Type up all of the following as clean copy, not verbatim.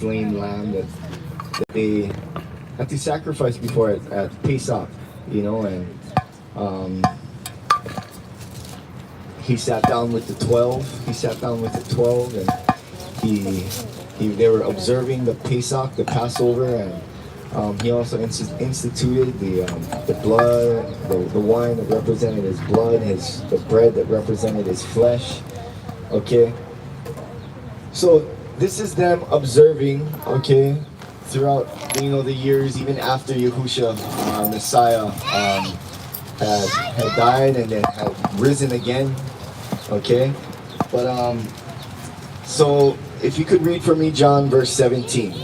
slain lamb that they had to sacrifice before at Pesach, and um, he sat down with the 12. He sat down with the 12, and they were observing the Pesach, the Passover, and he also instituted the blood, the wine that represented his blood, the bread that represented his flesh. Okay, so this is them observing. Okay, throughout the years, even after Yahusha, Messiah, had died and then had risen again. Okay, but so if you could read for me John verse 17.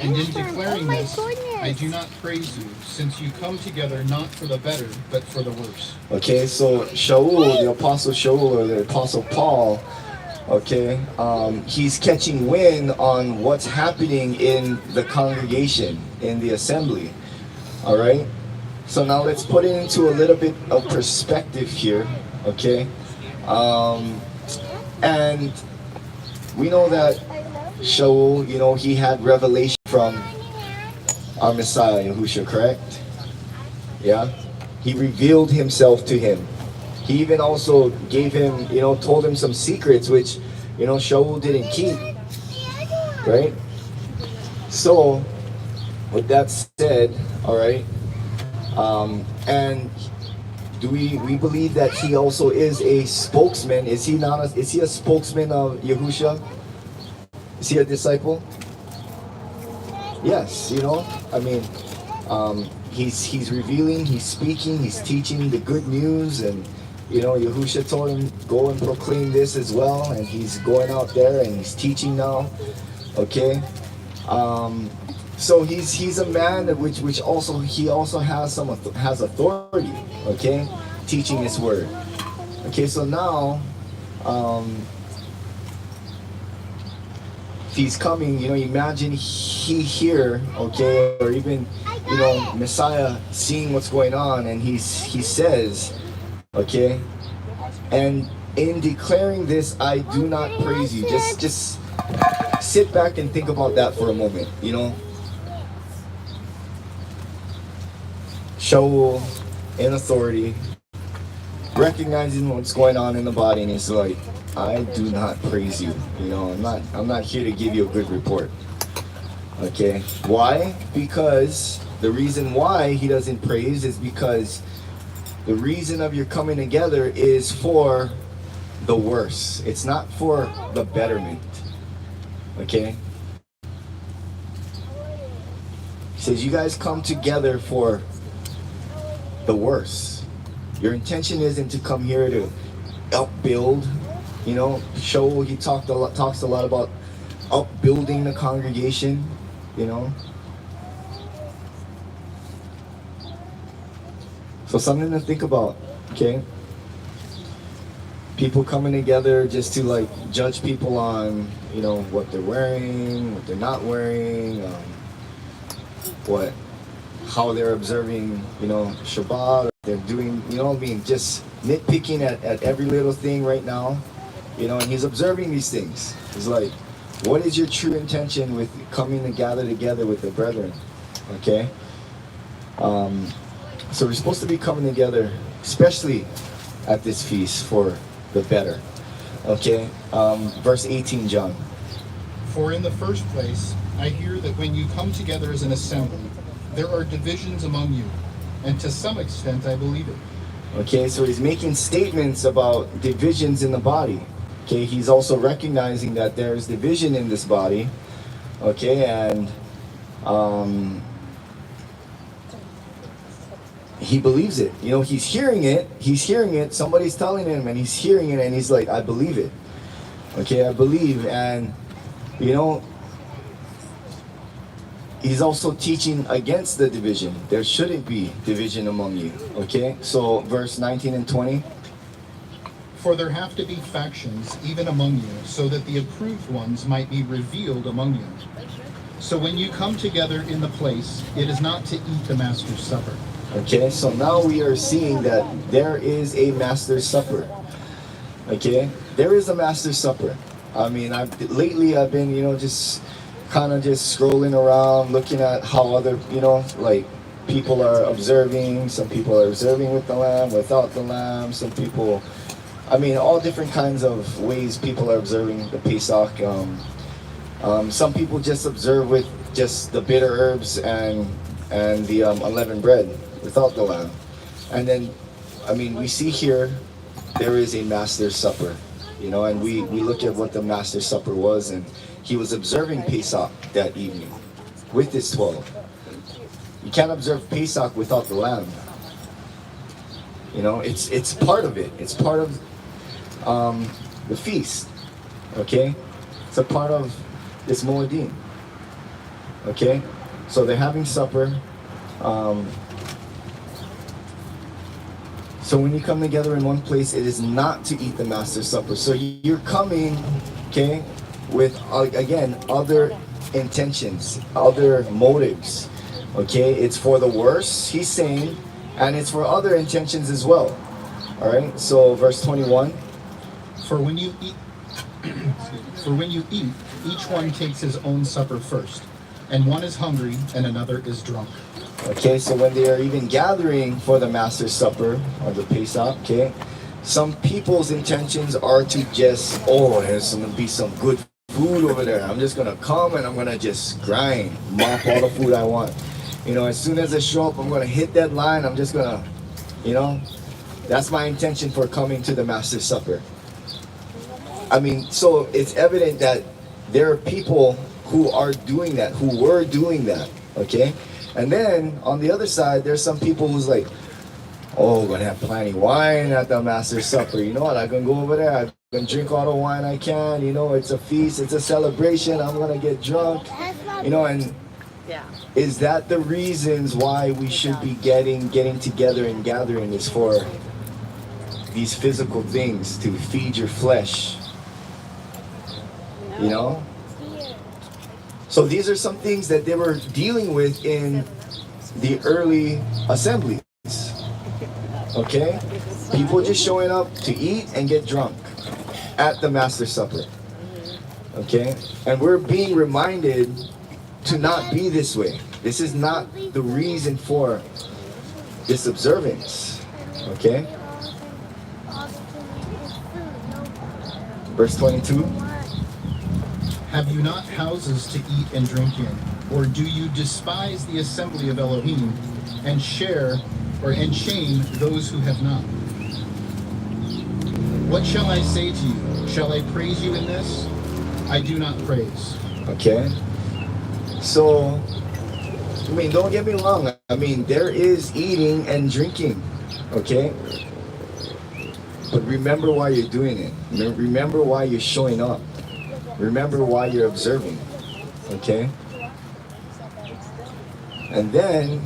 And in declaring this, I do not praise you, since you come together not for the better, but for the worse. Okay, so Shaul, the apostle Shaul, or the apostle Paul, okay, he's catching wind on what's happening in the congregation, in the assembly. All right, so now let's put it into a little bit of perspective here. Okay, and we know that Shaul, he had revelation from our Messiah, Yahushua, correct? Yeah? He revealed himself to him. He even also gave him, told him some secrets, which, Shaul didn't keep. Right? So, with that said, all right, and do we believe that he also is a spokesman? Is he a spokesman of Yahushua? Is he a disciple? Yes, I mean, he's revealing, he's speaking, he's teaching the good news, and Yahushua told him, go and proclaim this as well, and he's going out there and he's teaching now. Okay, so he's a man which he also has authority. Okay, teaching his word. Okay, so now if he's coming, imagine he here, okay, or even, Messiah seeing what's going on, and he says, okay, and in declaring this, I do not praise you. Just sit back and think about that for a moment, Shaul in authority, recognizing what's going on in the body, and he's like, I do not praise you. I'm not here to give you a good report. Okay. Why? Because the reason why he doesn't praise is because the reason of your coming together is for the worse. It's not for the betterment. Okay. He says you guys come together for the worse. Your intention isn't to come here to upbuild. Shaul, he talks a lot about upbuilding the congregation, So something to think about, okay? People coming together just to judge people on, what they're wearing, what they're not wearing, how they're observing, Shabbat, or they're doing, just nitpicking at every little thing right now. And he's observing these things. He's like, what is your true intention with coming to gather together with the brethren? Okay? So we're supposed to be coming together, especially at this feast, for the better. Okay? Verse 18, John. For in the first place, I hear that when you come together as an assembly, there are divisions among you, and to some extent I believe it. Okay, so he's making statements about divisions in the body. Okay, he's also recognizing that there's division in this body. Okay, and he believes it. He's hearing it. Somebody's telling him, and he's hearing it, and he's like, I believe it. Okay, I believe, and he's also teaching against the division. There shouldn't be division among you. Okay, so verse 19 and 20. For there have to be factions even among you, so that the approved ones might be revealed among you. So when you come together in the place, it is not to eat the Master's Supper. Okay, so now we are seeing that there is a Master's Supper. Okay, there is a Master's Supper. I mean, lately I've been, just kind of just scrolling around, looking at how other, like people are observing. Some people are observing with the lamb, without the lamb. Some people, I mean, all different kinds of ways people are observing the Pesach. Some people just observe with just the bitter herbs and the unleavened bread without the lamb. And then, I mean, we see here there is a Master's Supper, and we look at what the Master's Supper was, and he was observing Pesach that evening with his 12. You can't observe Pesach without the lamb. It's part of it. It's part of the feast. Okay, it's a part of this Moedim. Okay, so they're having supper. So when you come together in one place, it is not to eat the Master's Supper. So you're coming, okay, with again other intentions, other motives. Okay, it's for the worse, he's saying, and it's for other intentions as well. All right. So verse 21. For when you eat, each one takes his own supper first, and one is hungry and another is drunk. Okay, so when they are even gathering for the Master's Supper or the Pesach, okay, some people's intentions are to just, there's going to be some good food over there. I'm just going to come and I'm going to just grind, mop all the food I want. As soon as I show up, I'm going to hit that line. I'm just going to, that's my intention for coming to the Master's Supper. I mean, so it's evident that there are people who are doing that, who were doing that, okay? And then on the other side, there's some people who's like, we're gonna have plenty of wine at the Master's Supper. You know what? I can go over there. I can drink all the wine I can. It's a feast. It's a celebration. I'm gonna get drunk. And is that the reasons why we should be getting together and gathering is for these physical things to feed your flesh? So these are some things that they were dealing with in the early assemblies. Okay? People just showing up to eat and get drunk at the Master's Supper. Okay? And we're being reminded to not be this way. This is not the reason for this observance. Okay? Verse 22. Have you not houses to eat and drink in? Or do you despise the assembly of Elohim and shame those who have not? What shall I say to you? Shall I praise you in this? I do not praise. Okay. So, I mean, don't get me wrong. I mean, there is eating and drinking. Okay? But remember why you're doing it. Remember why you're showing up. Remember why you're observing, okay? And then,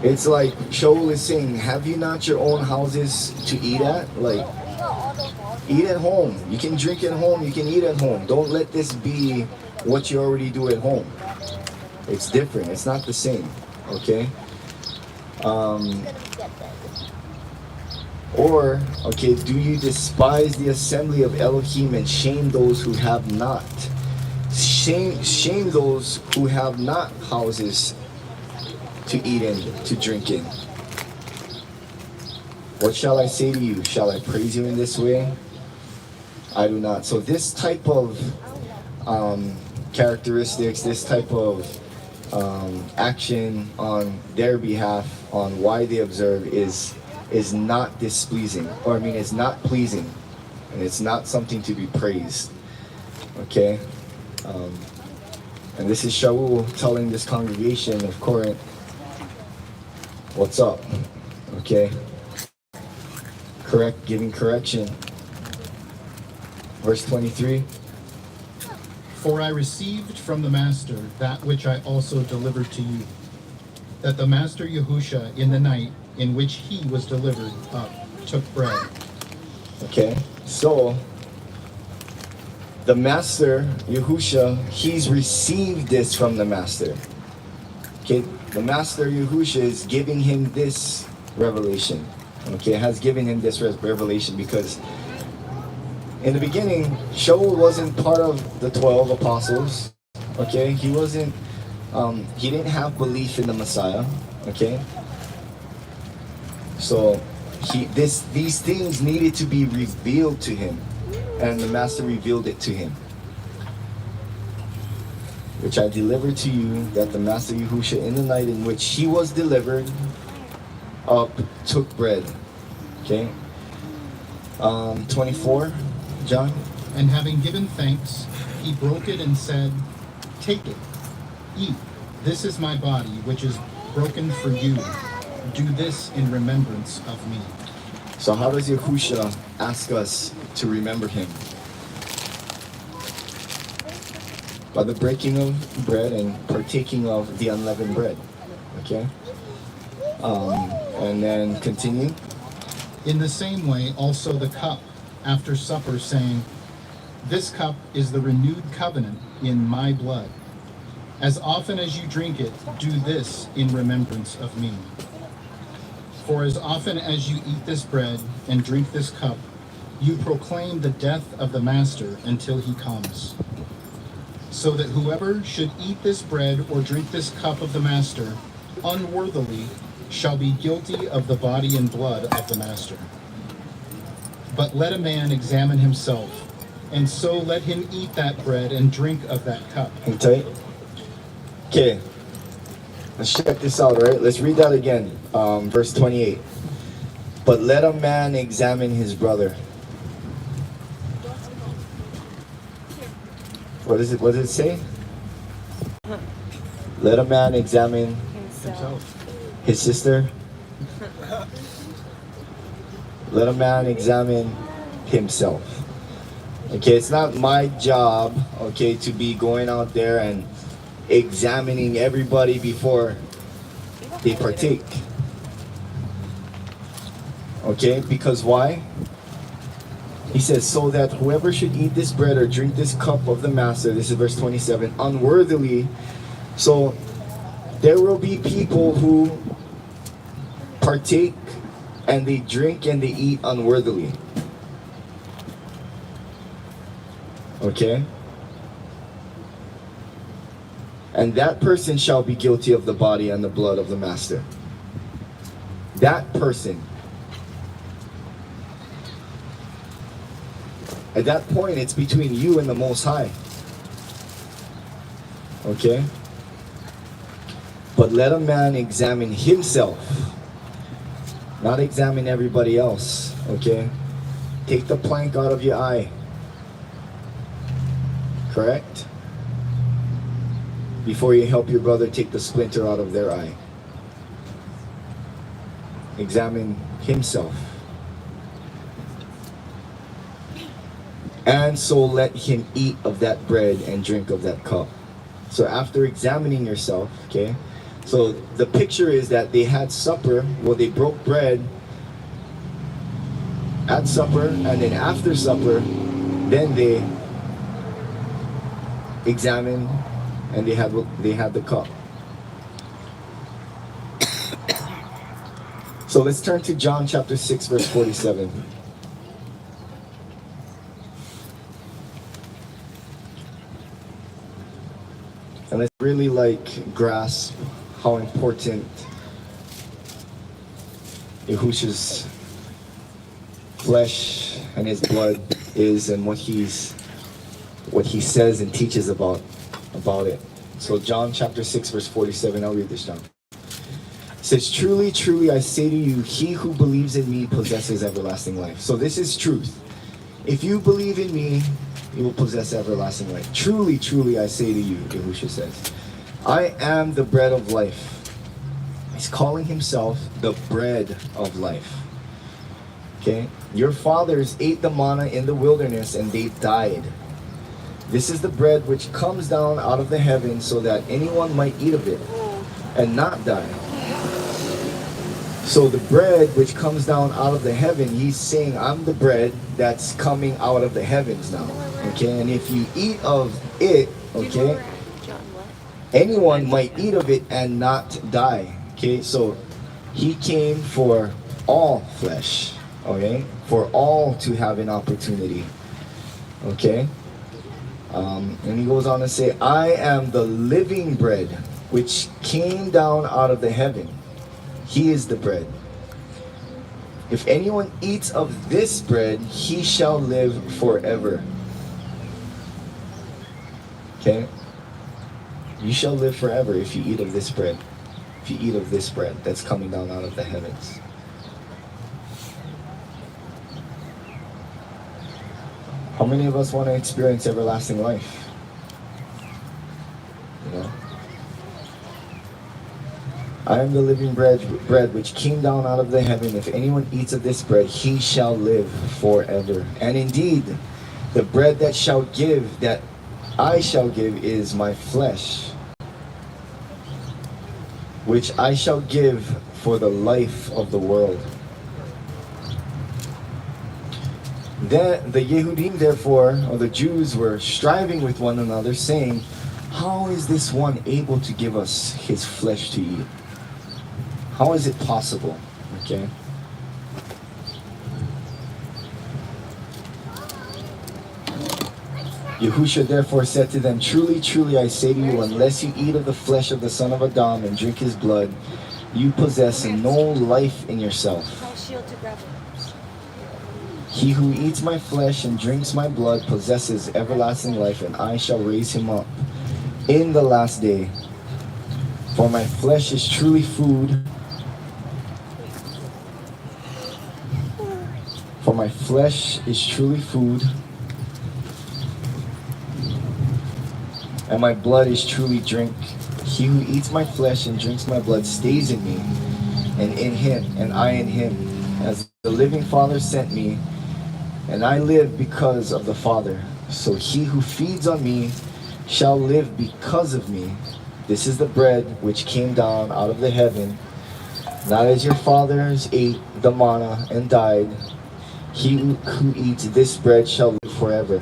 it's like Shaul is saying, have you not your own houses to eat at? Like, eat at home. You can drink at home, you can eat at home. Don't let this be what you already do at home. It's different, it's not the same, okay? Or, okay, do you despise the assembly of Elohim and shame those who have not? Shame those who have not houses to eat in, to drink in. What shall I say to you? Shall I praise you in this way? I do not. So this type of characteristics, this type of action on their behalf, on why they observe is not displeasing, or it's not pleasing, and it's not something to be praised. Okay? And this is Shaul telling this congregation of Corinth, what's up? Okay? Giving correction. Verse 23. For I received from the Master that which I also delivered to you, that the Master Yahusha in the night in which he was delivered up took bread. Okay, so the Master Yahusha, he's received this from the Master. Okay, the Master Yahusha is giving him this revelation. Okay, has given him this revelation because In the beginning, Shaul wasn't part of the 12 apostles. Okay, he wasn't. He didn't have belief in the Messiah. Okay, so these things needed to be revealed to him, and the Master revealed it to him. Which I delivered to you, that the Master Yahushua, in the night in which he was delivered up, took bread. Okay. 24, John. And having given thanks, he broke it and said, "Take it, eat. This is my body, which is broken for you. Do this in remembrance of me." So how does Yahushua ask us to remember him? By the breaking of bread and partaking of the unleavened bread. Okay? And then continue. In the same way, also the cup after supper, saying, "This cup is the renewed covenant in my blood. As often as you drink it, do this in remembrance of me. For as often as you eat this bread and drink this cup, you proclaim the death of the Master until he comes. So that whoever should eat this bread or drink this cup of the Master unworthily shall be guilty of the body and blood of the Master. But let a man examine himself, and so let him eat that bread and drink of that cup." Hang tight. Okay. Let's check this out, right? Let's read that again. Verse 28. But let a man examine his brother. What is it? What does it say? Let a man examine Himself. his sister. Let a man examine himself. Okay, it's not my job, okay, to be going out there and examining everybody before they partake. Okay, because why? He says, so that whoever should eat this bread or drink this cup of the Master, this is verse 27, unworthily. So there will be people who partake and they drink and they eat unworthily. Okay? And that person shall be guilty of the body and the blood of the Master. That person. At that point, it's between you and the Most High. Okay? But let a man examine himself. Not examine everybody else. Okay? Take the plank out of your eye. Correct? Before you help your brother take the splinter out of their eye. Examine himself. And so let him eat of that bread and drink of that cup. So after examining yourself, okay, so the picture is that they had supper, well, they broke bread at supper, and then after supper, then they examined and they had the cup. So let's turn to John chapter 6 verse 47. And let's really grasp how important Yahushua's flesh and his blood is, and what he says and teaches about it. So John chapter 6 verse 47, I'll read this down. It says, truly, truly, I say to you, he who believes in me possesses everlasting life. So this is truth. If you believe in me, you will possess everlasting life. Truly, truly, I say to you, Yahushua says, I am the bread of life. He's calling himself the bread of life. Okay? Your fathers ate the manna in the wilderness and they died. This is the bread which comes down out of the heavens so that anyone might eat of it and not die. So the bread which comes down out of the heaven, he's saying, I'm the bread that's coming out of the heavens now. Okay, and if you eat of it, okay, anyone might eat of it and not die. Okay, so he came for all flesh, okay, for all to have an opportunity Okay? And he goes on to say, I am the living bread which came down out of the heaven. He is the bread. If anyone eats of this bread, he shall live forever. Okay? You shall live forever if you eat of this bread. If you eat of this bread that's coming down out of the heavens. How many of us want to experience everlasting life? You know? I am the living bread which came down out of the heaven. If anyone eats of this bread, he shall live forever. And indeed, the bread that I shall give is my flesh, which I shall give for the life of the world. Then the Yehudim, therefore, or the Jews, were striving with one another, saying, how is this one able to give us his flesh to eat? How is it possible? Okay. Yahushua therefore said to them, truly, truly, I say to you, unless you eat of the flesh of the Son of Adam and drink his blood, you possess no life in yourself. He who eats my flesh and drinks my blood possesses everlasting life, and I shall raise him up in the last day. For my flesh is truly food. For my flesh is truly food, and my blood is truly drink. He who eats my flesh and drinks my blood stays in me, and in him, and I in him. As the living Father sent me, and I live because of the Father, so he who feeds on me shall live because of me. This is the bread which came down out of the heaven, not as your fathers ate the manna and died. He who eats this bread shall live forever.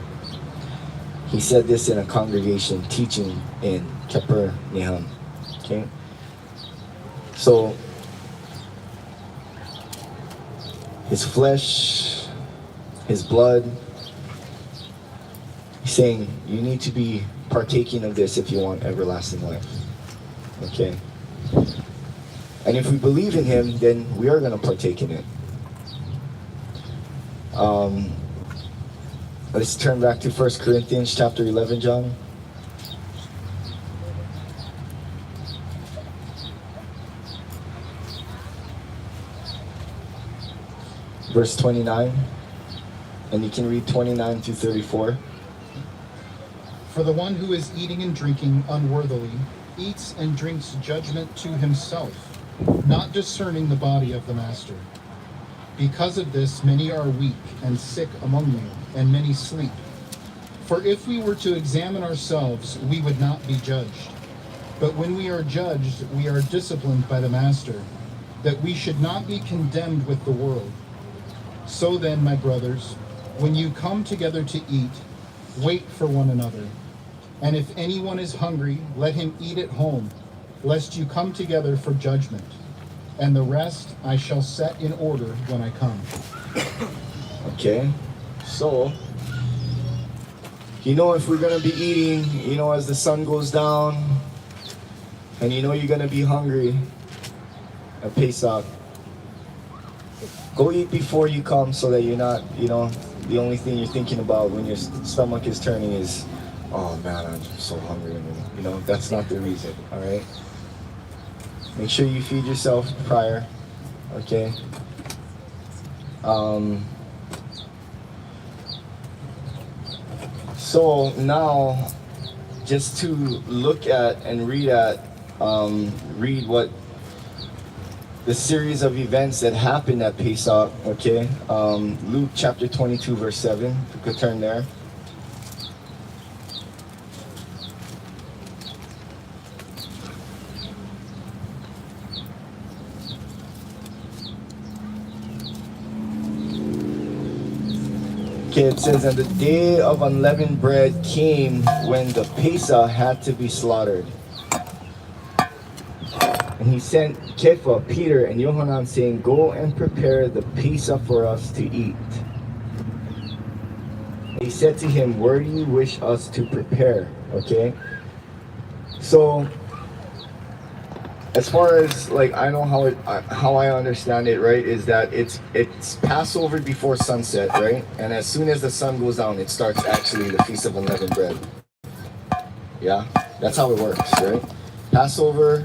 He said this in a congregation teaching in Capernaum. Okay? So, his flesh, his blood, he's saying you need to be partaking of this if you want everlasting life. Okay? And if we believe in him, then we are going to partake in it. Let's turn back to 1 Corinthians chapter 11, John. Verse 29. And you can read 29 to 34. For the one who is eating and drinking unworthily eats and drinks judgment to himself, not discerning the body of the master. Because of this, many are weak and sick among you, and many sleep. For if we were to examine ourselves, we would not be judged. But when we are judged, we are disciplined by the Master, that we should not be condemned with the world. So then, my brothers, when you come together to eat, wait for one another. And if anyone is hungry, let him eat at home, lest you come together for judgment. And the rest I shall set in order when I come. Okay, so, if we're going to be eating, as the sun goes down, and you're going to be hungry at Pesach, go eat before you come so that you're not, the only thing you're thinking about when your stomach is turning is, oh man, I'm so hungry. That's not the reason, all right? Make sure you feed yourself prior, okay? So now, just to look at and read what the series of events that happened at Pesach, okay? Luke chapter 22, verse 7, if you could turn there. Okay, it says, and the day of unleavened bread came when the Pesach had to be slaughtered. And he sent Kepha, Peter, and Yohanan, saying, go and prepare the Pesach for us to eat. He said to him, "Where do you wish us to prepare?" Okay. So, as far as like I know how I understand it, right, is that it's Passover before sunset, right? And as soon as the sun goes down, it starts actually the Feast of Unleavened Bread. Yeah, that's how it works, right? Passover,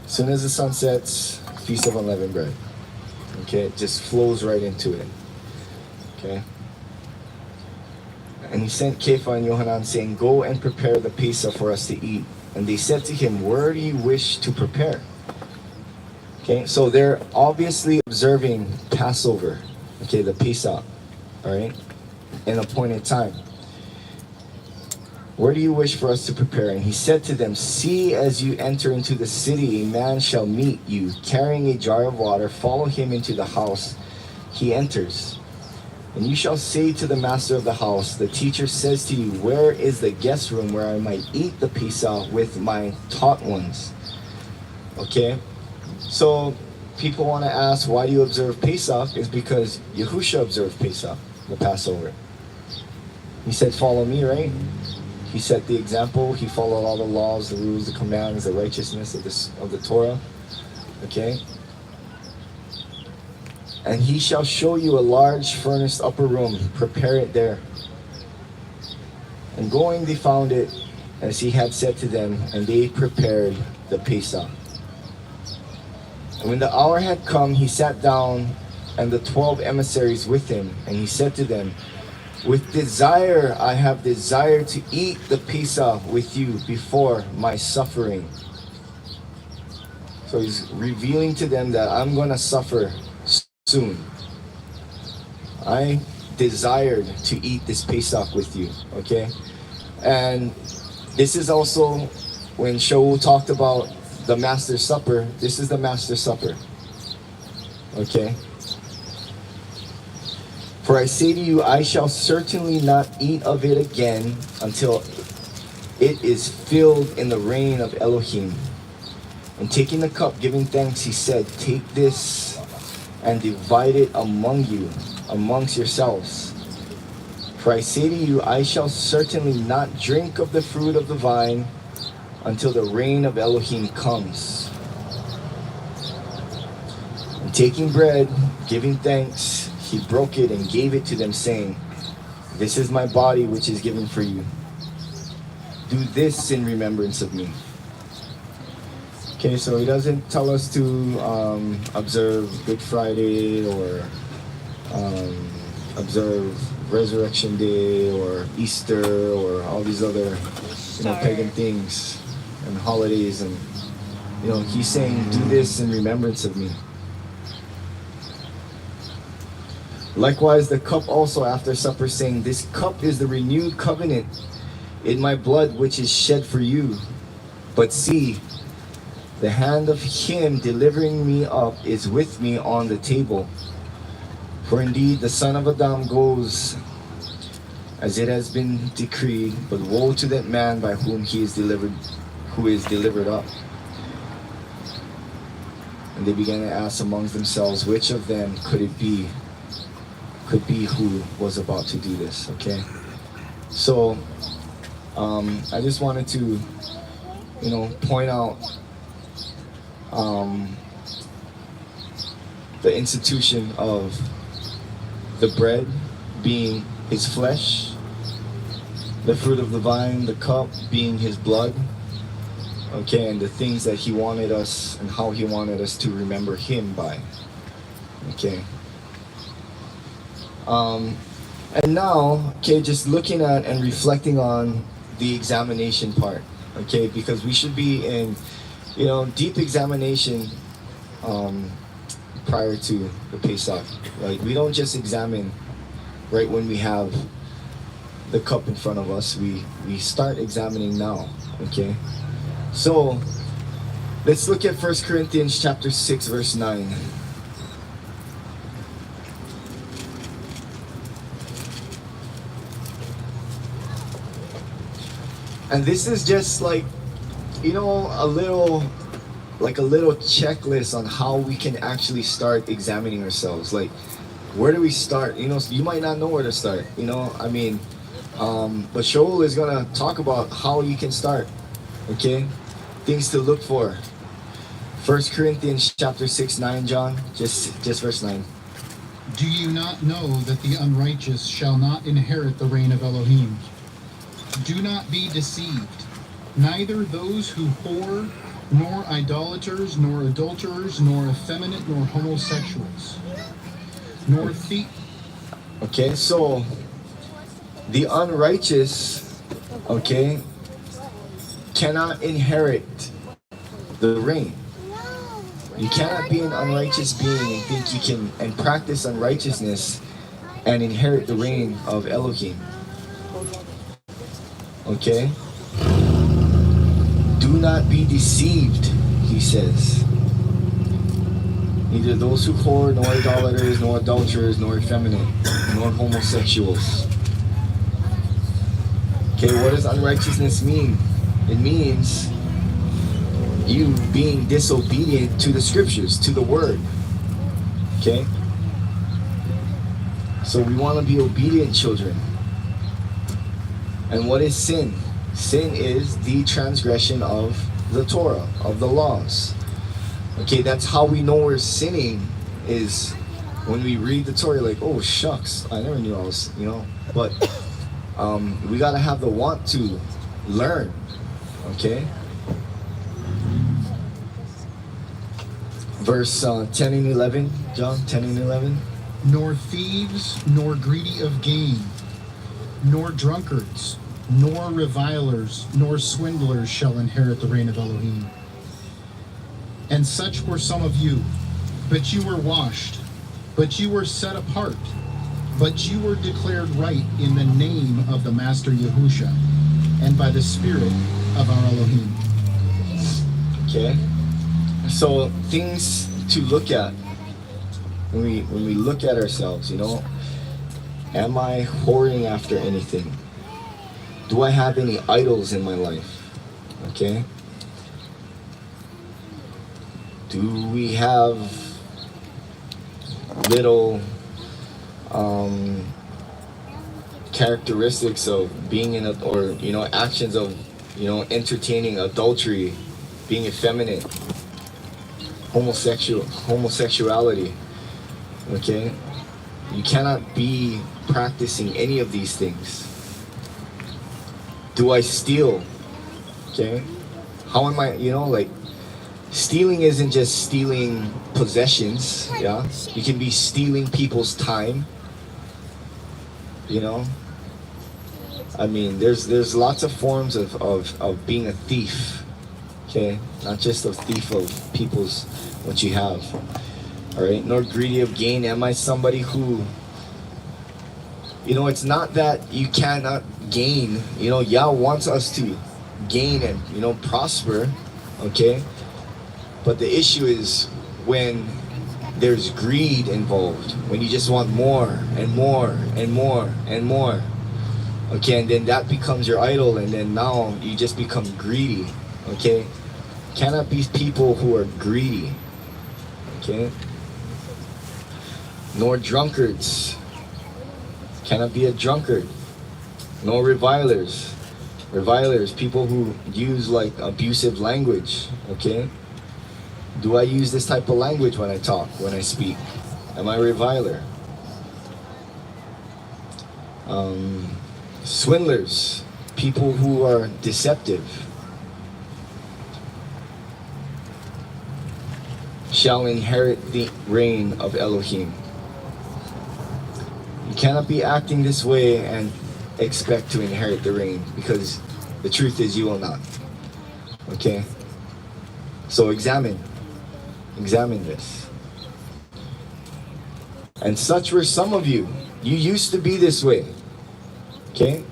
as soon as the sun sets, Feast of Unleavened Bread. Okay, it just flows right into it. Okay. And he sent Kepha and Yohanan, saying, "Go and prepare the Pesach for us to eat." And they said to him, "Where do you wish to prepare?" Okay, so they're obviously observing Passover, okay, the Pesach, all right, in appointed time. "Where do you wish for us to prepare?" And he said to them, "See, as you enter into the city, a man shall meet you, carrying a jar of water. Follow him into the house he enters. And you shall say to the master of the house, the teacher says to you, where is the guest room where I might eat the Pesach with my taught ones?" Okay, so people want to ask, why do you observe Pesach? It's because Yahusha observed Pesach, the Passover. He said, "Follow me," right? He set the example. He followed all the laws, the rules, the commands, the righteousness of the Torah. Okay. "And he shall show you a large furnished upper room. Prepare it there." And going, they found it as he had said to them, and they prepared the Pesach. And when the hour had come, he sat down, and the 12 emissaries with him, and he said to them, "With desire I have desired to eat the Pesach with you before my suffering." So he's revealing to them that I'm going to suffer soon. I desired to eat this Pesach with you, okay? And this is also when Shaul talked about the Master's Supper. This is the Master's Supper, okay? "For I say to you, I shall certainly not eat of it again until it is filled in the reign of Elohim." And taking the cup, giving thanks, he said, "Take this and divide it among you, amongst yourselves. For I say to you, I shall certainly not drink of the fruit of the vine until the reign of Elohim comes." And taking bread, giving thanks, he broke it and gave it to them, saying, "This is my body which is given for you. Do this in remembrance of me." Okay, so he doesn't tell us to observe Good Friday or observe Resurrection Day or Easter or all these other pagan things and holidays, and he's saying, "Do this in remembrance of me." Likewise, the cup also after supper, saying, "This cup is the renewed covenant in my blood, which is shed for you. But see, the hand of him delivering me up is with me on the table. For indeed the Son of Adam goes as it has been decreed, but woe to that man by whom he is delivered, who is delivered up." And they began to ask amongst themselves, which of them could be who was about to do this. Okay, so I just wanted to point out the institution of the bread being his flesh, the fruit of the vine, the cup being his blood, okay, and the things that he wanted us and how he wanted us to remember him by, okay. And now, okay, just looking at and reflecting on the examination part, okay, because we should be in deep examination prior to the Pesach. Like, we don't just examine right when we have the cup in front of us. We start examining now, okay? So, let's look at 1 Corinthians chapter 6, verse 9. And this is just like, a little checklist on how we can actually start examining ourselves. Like, where do we start? You might not know where to start. But Shaul is gonna talk about how you can start. Okay, things to look for. 1 Corinthians chapter 6, 9, John, just verse 9. Do you not know that the unrighteous shall not inherit the reign of Elohim? Do not be deceived. Neither those who whore, nor idolaters, nor adulterers, nor effeminate, nor homosexuals, nor thief. Okay, so the unrighteous, okay, cannot inherit the reign. You cannot be an unrighteous being and think you can and practice unrighteousness and inherit the reign of Elohim. Okay? Do not be deceived, he says. Neither those who whore, nor idolaters, nor adulterers, nor effeminate, nor homosexuals. Okay, what does unrighteousness mean? It means you being disobedient to the scriptures, to the word. Okay? So we want to be obedient children. And what is sin? Sin is the transgression of the Torah, of the laws. Okay, that's how we know we're sinning, is when we read the Torah, like, oh shucks, I never knew I was, but we gotta have the want to learn. Okay? Verse 10 and 11, John, 10 and 11. Nor thieves, nor greedy of gain, nor drunkards, nor revilers, nor swindlers shall inherit the reign of Elohim. And such were some of you, but you were washed, but you were set apart, but you were declared right in the name of the Master Yahusha, and by the Spirit of our Elohim. Okay, so things to look at when we look at ourselves, am I whoring after anything? Do I have any idols in my life? Okay. Do we have little characteristics of being in actions of entertaining adultery, being effeminate, homosexuality? Okay, you cannot be practicing any of these things. Do I steal? Okay, how am I? Stealing isn't just stealing possessions. Yeah, you can be stealing people's time. I mean, there's lots of forms of being a thief. Okay, not just a thief of people's what you have. All right, nor greedy of gain. Am I somebody who, it's not that you cannot gain. Yah wants us to gain and prosper. Okay, but the issue is when there's greed involved, when you just want more and more and more and more. Okay, and then that becomes your idol, and then now you just become greedy. Okay, cannot be people who are greedy. Okay, nor drunkards. Cannot be a drunkard. Nor revilers. Revilers, people who use abusive language. Okay, do I use this type of language when I talk, when I speak? Am I a reviler? Swindlers, people who are deceptive, shall inherit the reign of Elohim. You cannot be acting this way and expect to inherit the reign, because the truth is you will not. Okay? So examine this. And such were some of you. You used to be this way. Okay?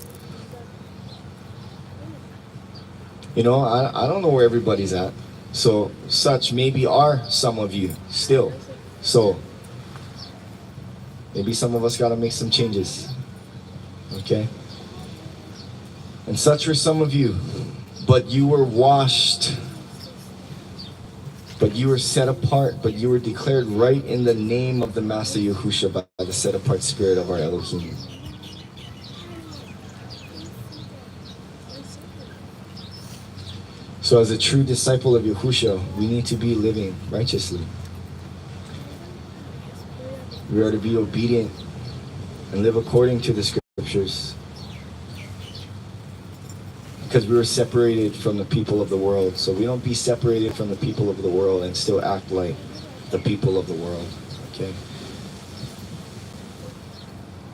I don't know where everybody's at. So such maybe are some of you still. So maybe some of us got to make some changes. Okay? And such were some of you. But you were washed. But you were set apart. But you were declared right in the name of the Master Yahusha by the set apart Spirit of our Elohim. So as a true disciple of Yahushua, we need to be living righteously. We are to be obedient and live according to the scriptures. Because we were separated from the people of the world. So we don't be separated from the people of the world and still act like the people of the world. Okay.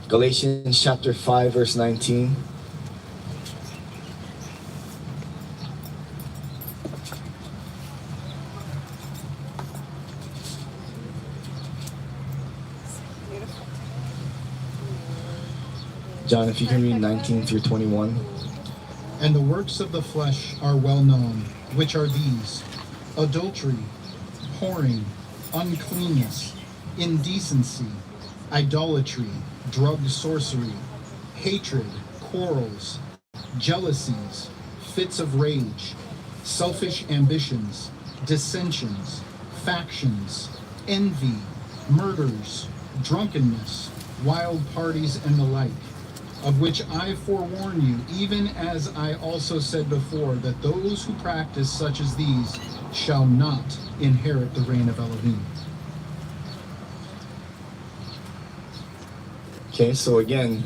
Galatians chapter 5 verse 19. John, if you can read 19 through 21. And the works of the flesh are well known, which are these: adultery, whoring, uncleanness, indecency, idolatry, drug sorcery, hatred, quarrels, jealousies, fits of rage, selfish ambitions, dissensions, factions, envy, murders, drunkenness, wild parties, and the like, of which I forewarn you, even as I also said before, that those who practice such as these shall not inherit the reign of Elohim. Okay, so again,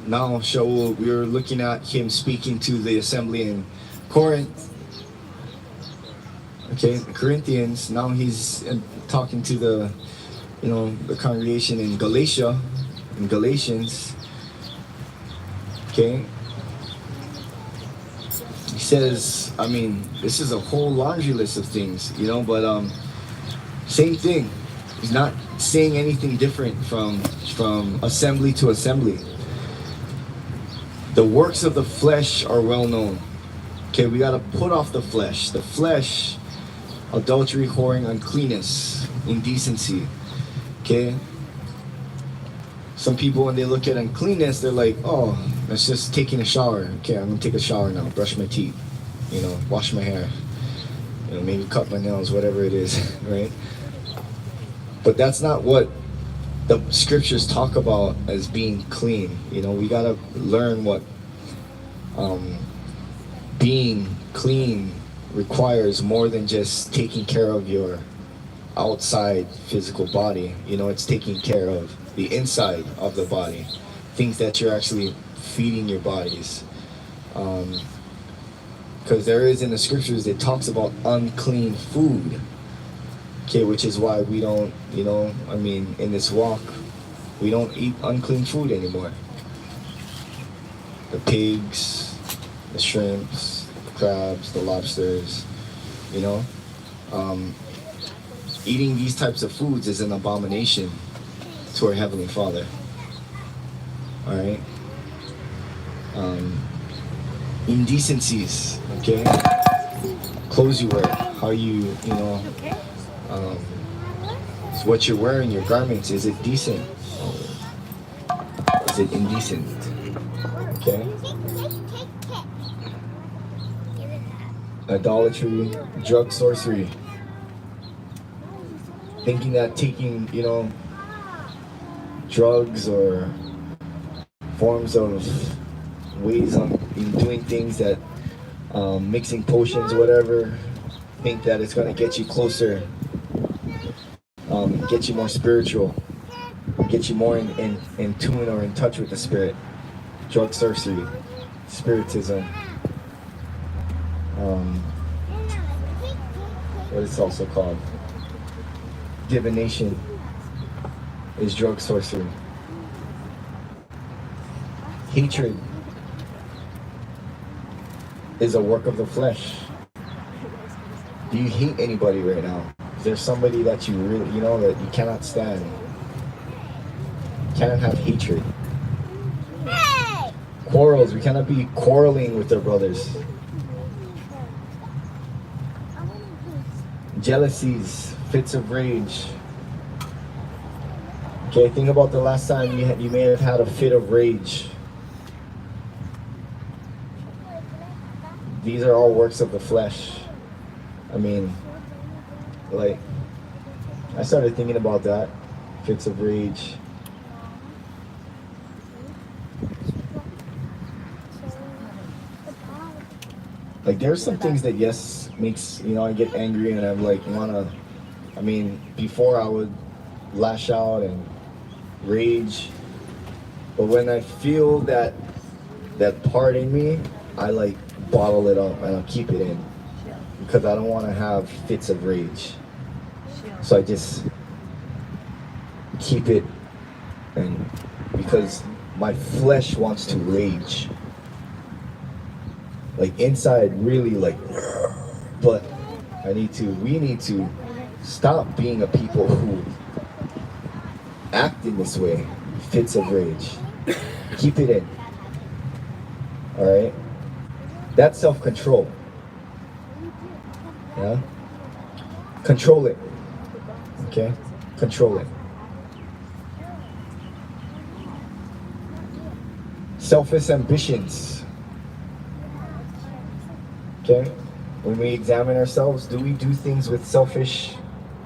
now Shaul, we're looking at him speaking to the assembly in Corinth. Okay, the Corinthians. Now he's talking to the, the congregation in Galatia, in Galatians. Okay. He says, I mean, this is a whole laundry list of things, but same thing. He's not saying anything different from assembly to assembly. The works of the flesh are well known. Okay, we got to put off the flesh. The flesh, adultery, whoring, uncleanness, indecency. Okay. Some people, when they look at uncleanness, they're like, oh, that's just taking a shower. Okay, I'm going to take a shower now, brush my teeth, wash my hair, maybe cut my nails, whatever it is, right? But that's not what the scriptures talk about as being clean. We got to learn what being clean requires more than just taking care of your outside physical body. It's taking care of the inside of the body, things that you're actually feeding your bodies, because there is in the scriptures, it talks about unclean food. Okay, which is why we don't, in this walk, we don't eat unclean food anymore. The pigs, the shrimps, the crabs, the lobsters, eating these types of foods is an abomination to our Heavenly Father. All right. Indecencies, okay? Clothes you wear, how you, it's what you're wearing, your garments. Is it decent? Is it indecent? Okay. Idolatry, drug sorcery. Thinking that taking, drugs or forms of ways in doing things that mixing potions, whatever, think that it's going to get you closer, get you more spiritual, get you more in tune or in touch with the spirit. Drug sorcery, spiritism, what it's also called, divination, is drug sorcery. Hatred is a work of the flesh. Do you hate anybody right now? Is there somebody that you really, that you cannot stand? You cannot have hatred. Quarrels, we cannot be quarreling with our brothers. Jealousies, fits of rage. Okay, think about the last time you may have had a fit of rage. These are all works of the flesh. I started thinking about that. Fits of rage. Like there's some things that yes makes I get angry and I'm like wanna. I mean, before I would lash out and rage, but when I feel that part in me, I like bottle it up and I keep it in because I don't want to have fits of rage. So I just keep it, and because my flesh wants to rage, like inside really like, but we need to stop being a people who act in this way, fits of rage. Keep it in. All right? That's self-control. Yeah? Control it. Okay? Control it. Selfish ambitions. Okay? When we examine ourselves, do we do things with selfish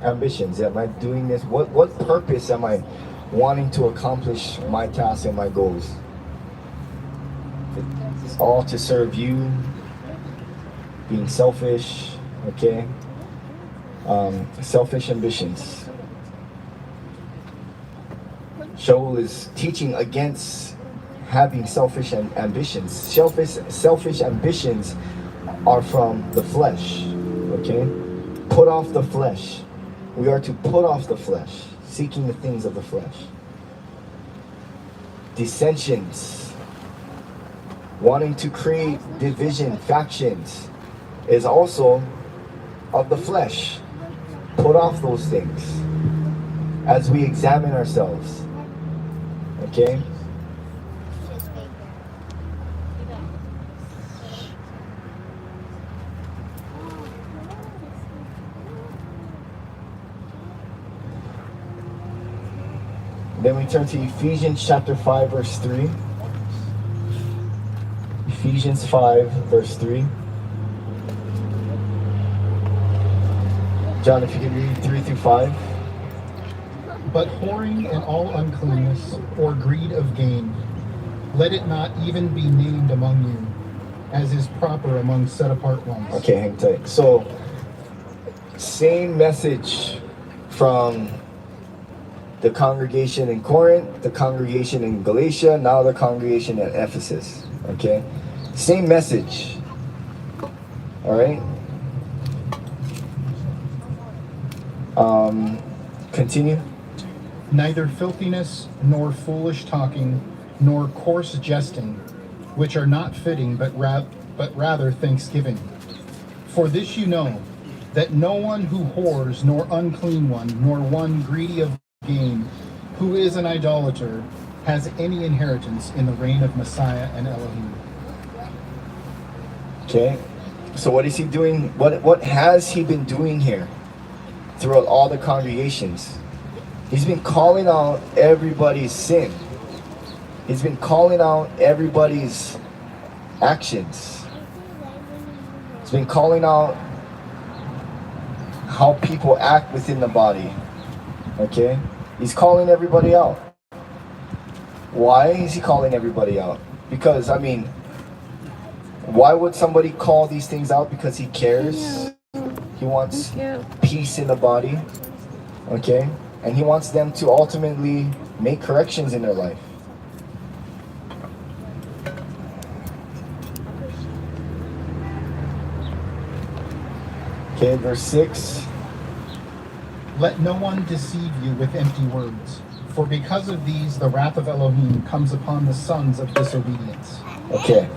ambitions? Am I doing this? What purpose am I wanting to accomplish my tasks and my goals? It's all to serve you, being selfish, okay? Selfish ambitions. Shaul is teaching against having selfish ambitions. Selfish ambitions are from the flesh, okay? Put off the flesh. We are to put off the flesh, seeking the things of the flesh. Dissensions, wanting to create division, factions, is also of the flesh. Put off those things as we examine ourselves, okay? Then we turn to Ephesians chapter 5, verse 3. Ephesians 5, verse 3. John, if you can read 3 through 5. But whoring and all uncleanness or greed of gain, let it not even be named among you, as is proper among set apart ones. Okay, hang tight. So, same message from the congregation in Corinth, the congregation in Galatia, now the congregation at Ephesus. Okay? Same message. Alright? Continue. Neither filthiness, nor foolish talking, nor coarse jesting, which are not fitting, but rather thanksgiving. For this you know, that no one who whores, nor unclean one, nor one greedy of gain, who is an idolater, has any inheritance in the reign of Messiah and Elohim. Okay, so what is he doing? What has he been doing here throughout all the congregations? He's been calling out everybody's sin. He's been calling out everybody's actions. He's been calling out how people act within the body. Okay? He's calling everybody out. Why is he calling everybody out? Because, I mean, why would somebody call these things out? Because he cares. He wants peace in the body. Okay? And he wants them to ultimately make corrections in their life. Okay, verse 6. Let no one deceive you with empty words, for because of these the wrath of Elohim comes upon the sons of disobedience. Okay.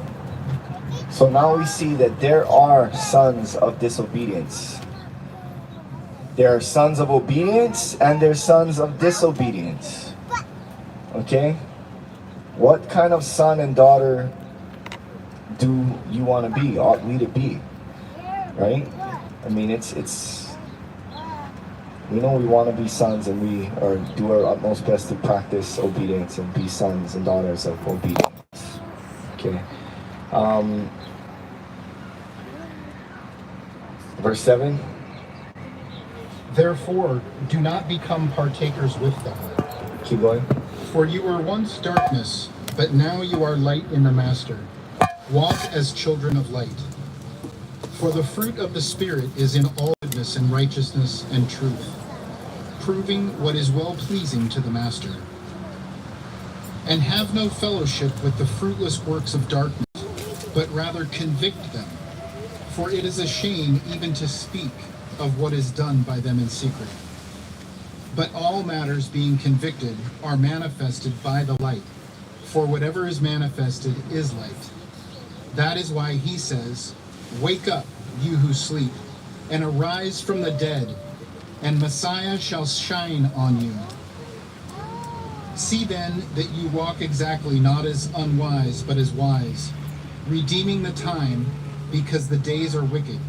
So now we see that there are sons of disobedience. There are sons of obedience and there are sons of disobedience. Okay? What kind of son and daughter do you want to be? Ought we to be? Right? I mean, we know we want to be sons, and we are do our utmost best to practice obedience and be sons and daughters of obedience. Okay. Verse 7. Therefore, do not become partakers with them. Keep going. For you were once darkness, but now you are light in the Master. Walk as children of light. For the fruit of the Spirit is in all goodness and righteousness and truth, proving what is well pleasing to the Master. And have no fellowship with the fruitless works of darkness, but rather convict them. For it is a shame even to speak of what is done by them in secret. But all matters being convicted are manifested by the light, for whatever is manifested is light. That is why he says, "Wake up, you who sleep, and arise from the dead, and Messiah shall shine on you. See then that you walk exactly, not as unwise, but as wise, redeeming the time, because the days are wicked.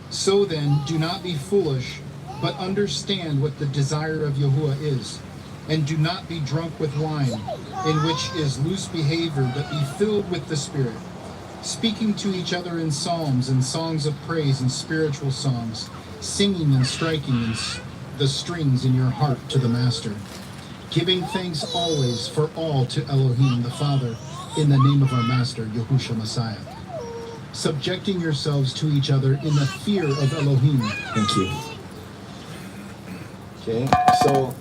So then, do not be foolish, but understand what the desire of Yahuwah is, and do not be drunk with wine, in which is loose behavior, but be filled with the Spirit, speaking to each other in psalms and songs of praise and spiritual songs, singing and striking the strings in your heart to the Master, giving thanks always for all to Elohim the Father, in the name of our Master, Yahushua Messiah, subjecting yourselves to each other in the fear of Elohim." Thank you. Okay, so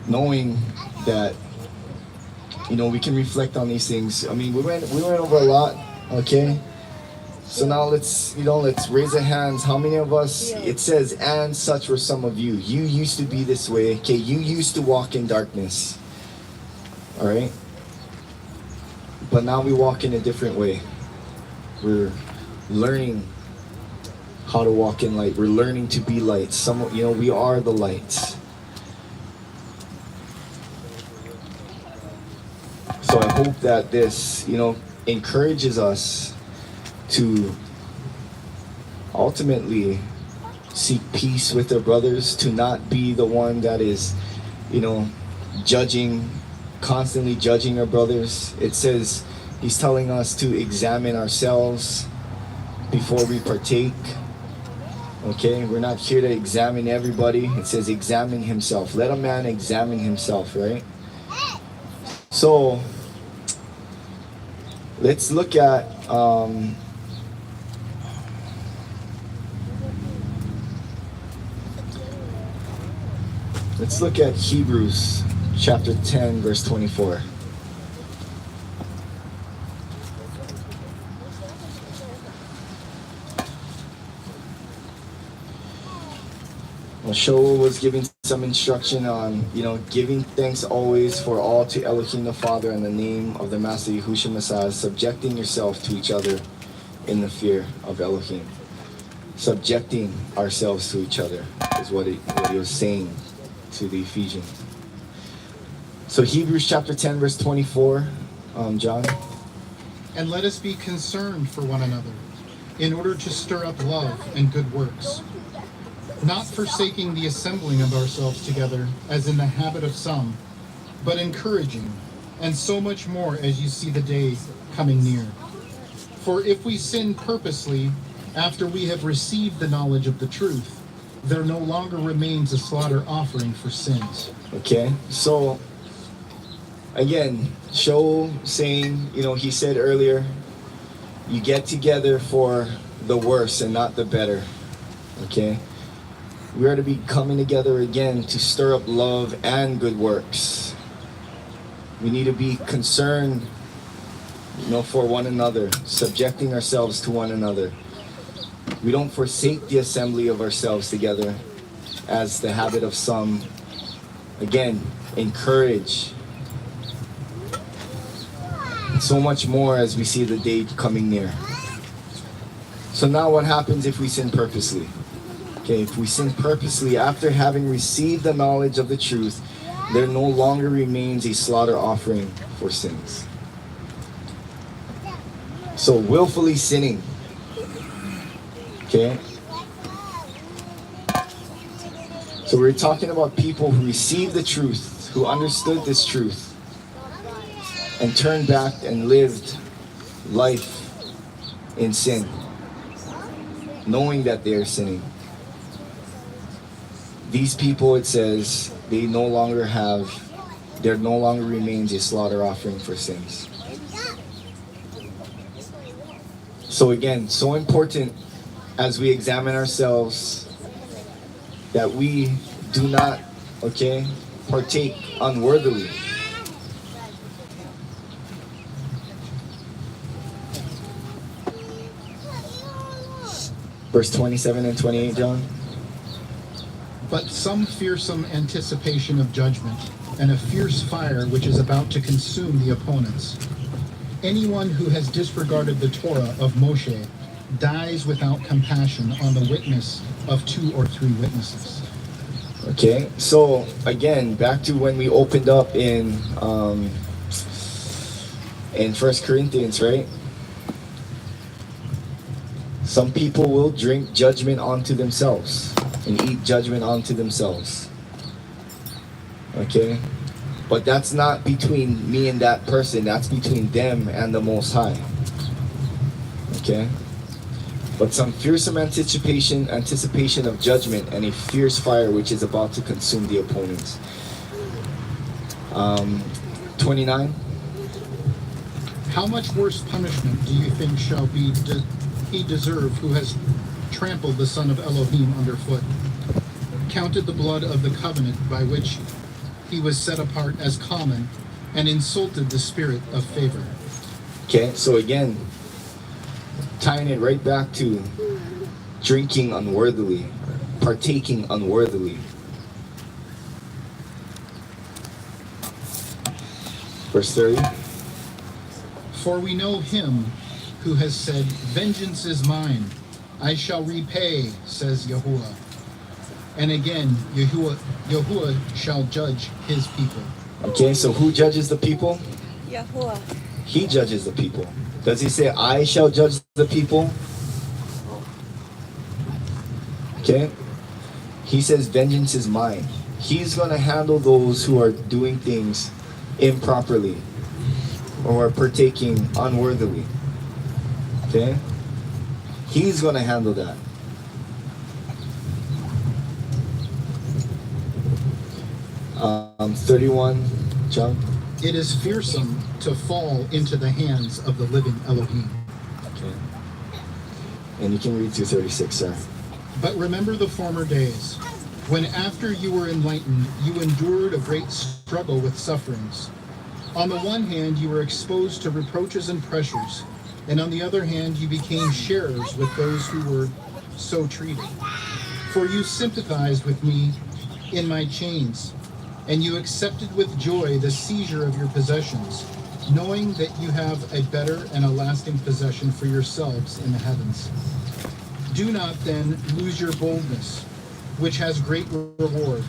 knowing that, we can reflect on these things. I mean, we went over a lot. Okay, so now let's raise our hands. How many of us? It says, "And such were some of you. You used to be this way." Okay, you used to walk in darkness. All right, but now we walk in a different way. We're learning how to walk in light. We're learning to be light. We are the lights. So I hope that this, encourages us to ultimately seek peace with our brothers, to not be the one that is, constantly judging our brothers. It says, he's telling us to examine ourselves before we partake. Okay, we're not here to examine everybody. It says examine himself. Let a man examine himself, right? So let's look at Hebrews chapter 10 verse 24. Shaul was giving some instruction on, giving thanks always for all to Elohim the Father in the name of the Master Yahushua Messiah, subjecting yourself to each other in the fear of Elohim. Subjecting ourselves to each other is what he was saying to the Ephesians. So Hebrews chapter 10 verse 24, John. "And let us be concerned for one another, in order to stir up love and good works, not forsaking the assembling of ourselves together, as in the habit of some, but encouraging, and so much more as you see the day coming near. For if we sin purposely, after we have received the knowledge of the truth, there no longer remains a slaughter offering for sins." Okay, so again, Shaul saying, he said earlier, you get together for the worse and not the better. Okay? We are to be coming together again to stir up love and good works. We need to be concerned, for one another, subjecting ourselves to one another. We don't forsake the assembly of ourselves together as the habit of some. Again, encourage. So much more as we see the day coming near. So now what happens if we sin purposely? Okay, if we sin purposely after having received the knowledge of the truth, there no longer remains a slaughter offering for sins. So willfully sinning. Okay? So we're talking about people who received the truth, who understood this truth, and turned back and lived life in sin, knowing that they are sinning. These people, it says, there no longer remains a slaughter offering for sins. So again, so important as we examine ourselves that we do not, okay, partake unworthily. Verse 27 and 28, John. But some fearsome anticipation of judgment, and a fierce fire which is about to consume the opponents. Anyone who has disregarded the Torah of Moshe dies without compassion on the witness of 2 or 3 witnesses. Okay, so again, back to when we opened up in 1 Corinthians, right? Some people will drink judgment onto themselves and eat judgment onto themselves. Okay? But that's not between me and that person. That's between them and the Most High. Okay? But some fearsome anticipation of judgment and a fierce fire which is about to consume the opponents. 29. How much worse punishment do you think shall be he deserve who has trampled the Son of Elohim underfoot, counted the blood of the covenant by which he was set apart as common, and insulted the spirit of favor? Okay, so again, tying it right back to drinking unworthily, partaking unworthily. Verse 30. For we know him who has said, vengeance is mine, I shall repay, says Yahuwah. And again, Yahuwah shall judge his people. Okay, so who judges the people? Yahuwah. He judges the people. Does he say, I shall judge the people? Okay. He says, vengeance is mine. He's going to handle those who are doing things improperly or are partaking unworthily. Okay? He's going to handle that. Um, 31, John. It is fearsome to fall into the hands of the living Elohim. Okay. And you can read through 36, sir. But remember the former days, when after you were enlightened, you endured a great struggle with sufferings. On the one hand, you were exposed to reproaches and pressures, and on the other hand, you became sharers with those who were so treated. For you sympathized with me in my chains, and you accepted with joy the seizure of your possessions, knowing that you have a better and a lasting possession for yourselves in the heavens. Do not then lose your boldness, which has great reward,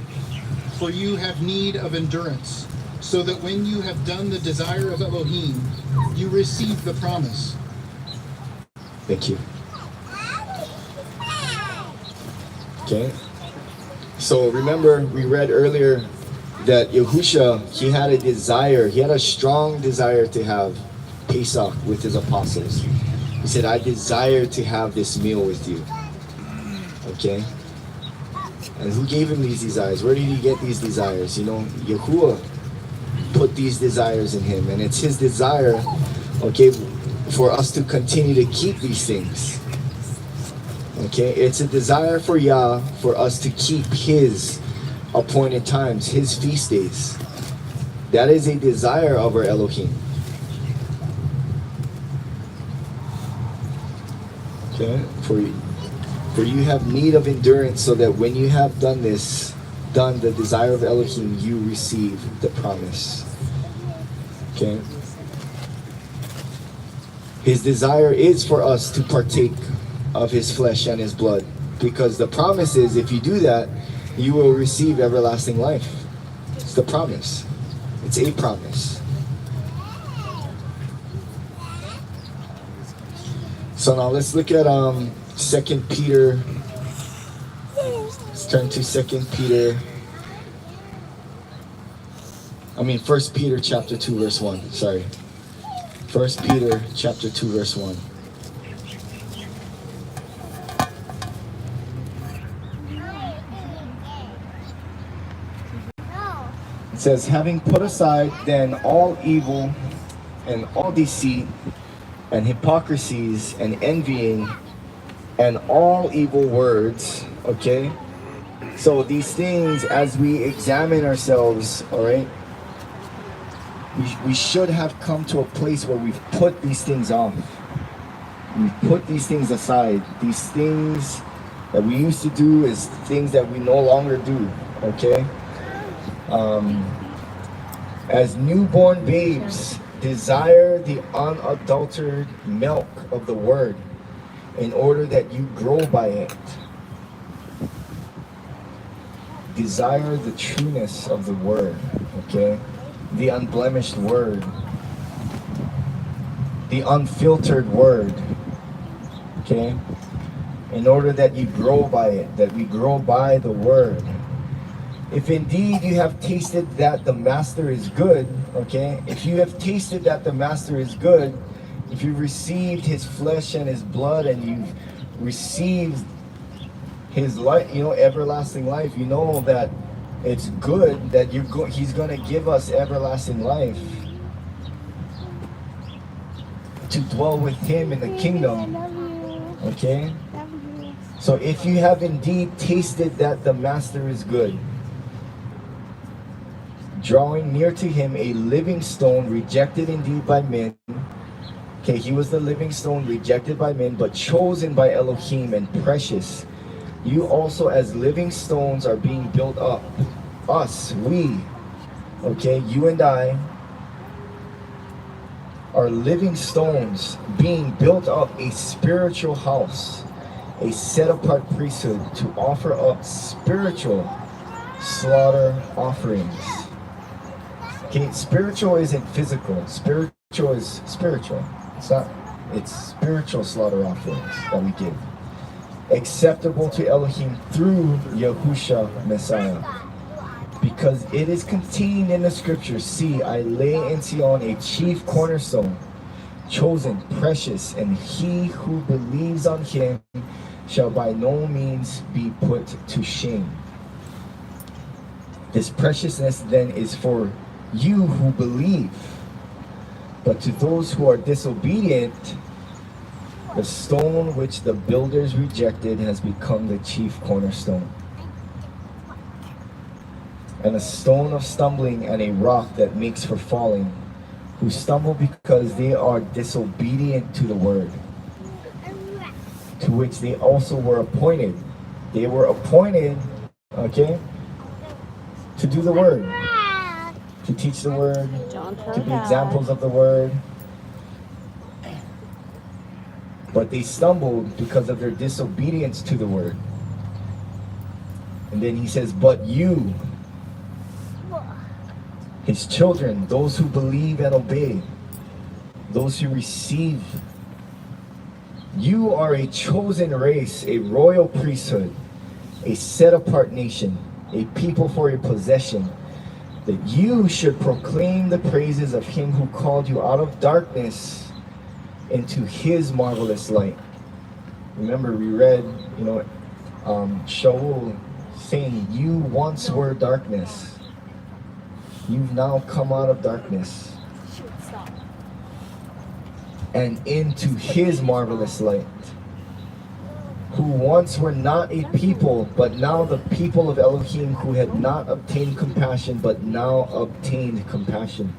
for you have need of endurance, so that when you have done the desire of Elohim, you receive the promise. Thank you. Okay. So remember, we read earlier that Yahusha, he had a strong desire to have Pesach with his apostles. He said, I desire to have this meal with you. Okay? And who gave him these desires? Where did he get these desires? You know, Yahuwah put these desires in him. And it's his desire, okay, for us to continue to keep these things. Okay? It's a desire for Yah for us to keep his appointed times, his feast days. That is a desire of our Elohim. Okay? For you have need of endurance, so that when you have done the desire of Elohim, you receive the promise. Okay? His desire is for us to partake of his flesh and his blood, because the promise is, if you do that, you will receive everlasting life. It's the promise. It's a promise. So now let's look at 2 Peter. Let's turn to 2 Peter. 1 Peter chapter 2 verse 1. Sorry. 1 Peter chapter 2 verse 1. It says, having put aside then all evil and all deceit and hypocrisies and envying and all evil words. Okay? So these things, as we examine ourselves, all right, we should have come to a place where we've put these things off. We put these things aside. These things that we used to do is things that we no longer do. Okay? As newborn babes, desire the unadulterated milk of the word in order that you grow by it. Desire the trueness of the word, okay? The unblemished word, the unfiltered word, okay? In order that you grow by it, that we grow by the word. If indeed you have tasted that the master is good, okay? If you have tasted that the master is good, if you've received his flesh and his blood and you've received his life, you know, everlasting life, you know that it's good that he's going to give us everlasting life to dwell with him in the kingdom, okay? So if you have indeed tasted that the master is good, drawing near to him a living stone, rejected indeed by men. Okay, he was the living stone, rejected by men, but chosen by Elohim and precious. You also as living stones are being built up. Us, we, okay, you and I are living stones being built up, a spiritual house, a set apart priesthood to offer up spiritual slaughter offerings. Okay, spiritual isn't physical. Spiritual is spiritual. It's spiritual slaughter offerings that we give. Acceptable to Elohim through Yahusha Messiah. Because it is contained in the scriptures, see, I lay in Sion a chief cornerstone, chosen, precious, and he who believes on him shall by no means be put to shame. This preciousness then is for you who believe. But to those who are disobedient, the stone which the builders rejected has become the chief cornerstone, and a stone of stumbling and a rock that makes for falling, who stumble because they are disobedient to the word, to which they also were appointed. They were appointed, okay, to do the word, to teach the word, to be examples of the word. But they stumbled because of their disobedience to the word. And then he says, but you, his children, those who believe and obey, those who receive, you are a chosen race, a royal priesthood, a set apart nation, a people for a possession, that you should proclaim the praises of him who called you out of darkness into his marvelous light. Remember, we read, Shaul saying, you once were darkness. You've now come out of darkness and into his marvelous light. Who once were not a people, but now the people of Elohim, who had not obtained compassion, but now obtained compassion.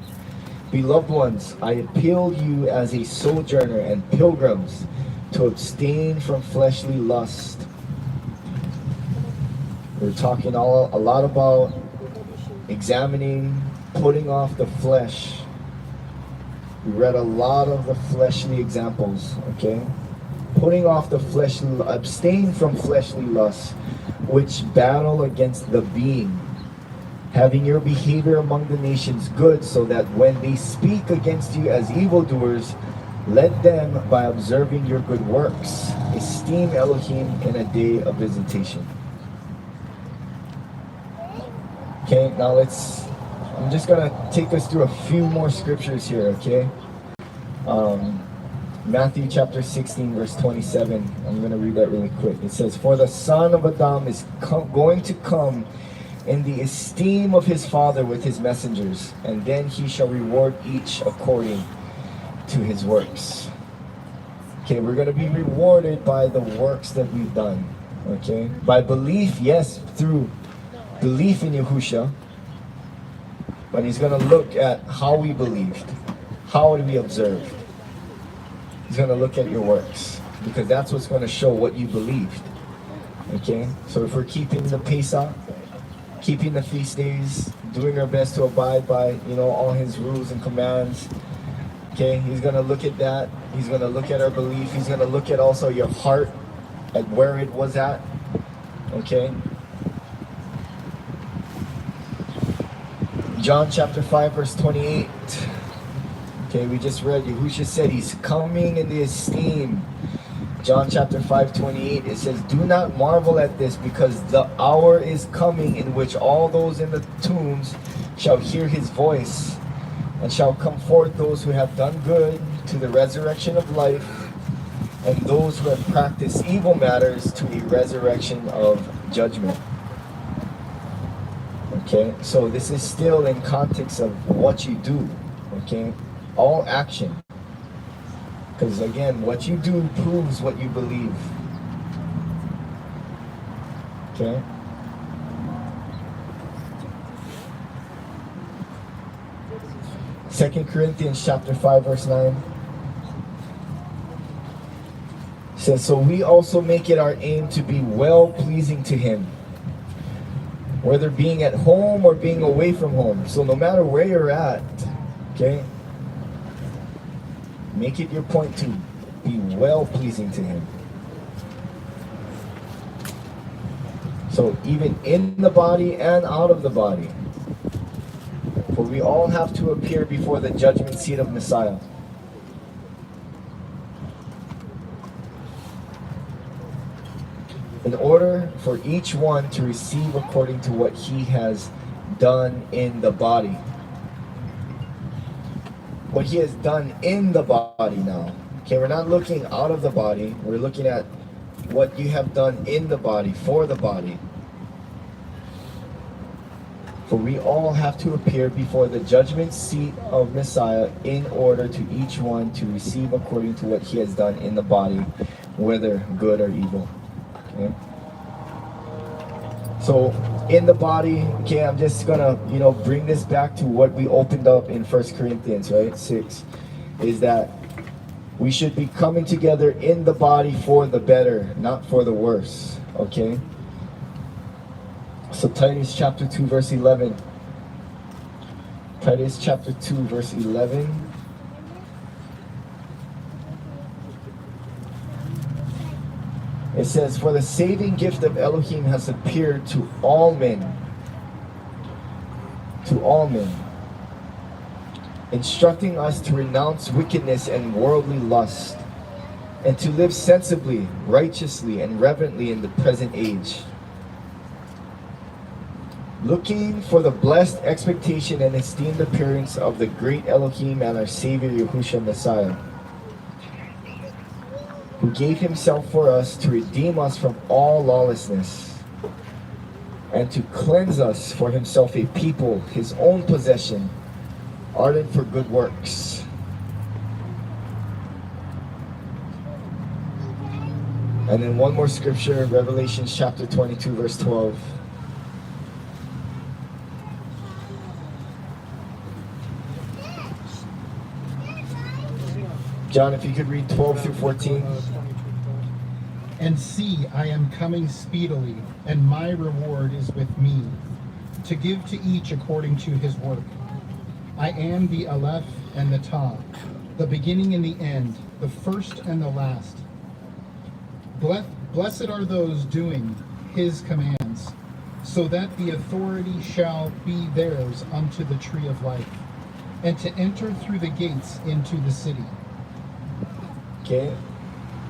Beloved ones, I appeal you as a sojourner and pilgrims to abstain from fleshly lust. We're talking a lot about examining, putting off the flesh. We read a lot of the fleshly examples, okay? Putting off the fleshly, abstain from fleshly lusts, which battle against the being. Having your behavior among the nations good, so that when they speak against you as evildoers, let them, by observing your good works, esteem Elohim in a day of visitation. Okay, now I'm just going to take us through a few more scriptures here, okay? Matthew chapter 16, verse 27. I'm going to read that really quick. It says, for the Son of Adam is going to come in the esteem of his Father with his messengers, and then he shall reward each according to his works. Okay, we're going to be rewarded by the works that we've done. Okay, by belief, yes, through belief in Yahusha, but he's going to look at how we believed, how we observed. He's going to look at your works, because that's what's going to show what you believed. Okay, so if we're keeping the Pesach, keeping the feast days, doing our best to abide by, all his rules and commands, okay, he's going to look at that. He's going to look at our belief. He's going to look at also your heart, at where it was at. Okay, John chapter 5 verse 28. Okay, we just read, Yahusha said he's coming in the esteem. John chapter 5:28, it says, do not marvel at this, because the hour is coming in which all those in the tombs shall hear his voice, and shall come forth those who have done good to the resurrection of life, and those who have practiced evil matters to a resurrection of judgment. Okay, so this is still in context of what you do. Okay, all action. Because again, what you do proves what you believe. Okay? Second Corinthians chapter 5 verse 9 says, so we also make it our aim to be well pleasing to him, whether being at home or being away from home. So no matter where you're at, okay, make it your point to be well pleasing to him. So even in the body and out of the body. For we all have to appear before the judgment seat of Messiah. In order for each one to receive according to what he has done in the body. What he has done in the body now. Okay, we're not looking out of the body. We're looking at what you have done in the body, for the body. For we all have to appear before the judgment seat of Messiah in order to each one to receive according to what he has done in the body, whether good or evil. Okay? So in the body, okay, I'm just gonna, bring this back to what we opened up in 1 Corinthians, right, 6, is that we should be coming together in the body for the better, not for the worse, okay? So Titus chapter 2 verse 11. Titus chapter 2 verse 11. It says, for the saving gift of Elohim has appeared to all men, instructing us to renounce wickedness and worldly lust, and to live sensibly, righteously, and reverently in the present age, looking for the blessed expectation and esteemed appearance of the great Elohim and our Savior Yahushua Messiah, who gave himself for us to redeem us from all lawlessness, and to cleanse us for himself a people, his own possession, ardent for good works. And then one more scripture, Revelation chapter 22 verse 12. John, if you could read 12 through 14. And see, I am coming speedily, and my reward is with me, to give to each according to his work. I am the Aleph and the Tav, the beginning and the end, the first and the last. Blessed are those doing his commands, so that the authority shall be theirs unto the tree of life, and to enter through the gates into the city. Okay,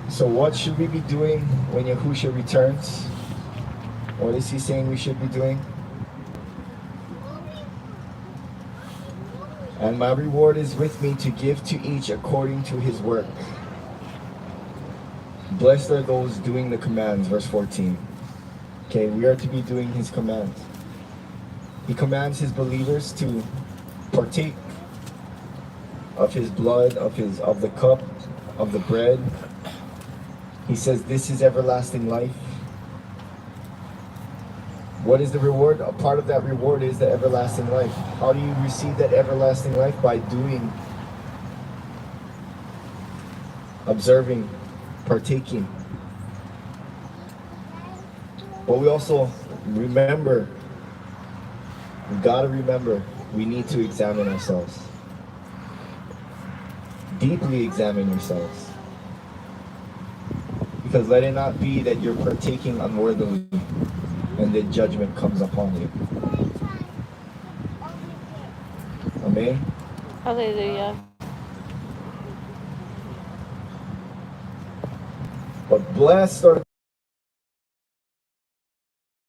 so what should we be doing when Yahushua returns? What is he saying we should be doing? And my reward is with me to give to each according to his work. Blessed are those doing the commands, verse 14. Okay, we are to be doing his commands. He commands his believers to partake of his blood, of the cup, of the bread, He says, this is everlasting life. What is the reward? A part of that reward is the everlasting life. How do you receive that everlasting life? By doing, observing, partaking. But we also remember, we gotta remember, we need to examine ourselves. Deeply examine yourselves. Because let it not be that you're partaking unworthily and then judgment comes upon you. Amen? Hallelujah. But blessed are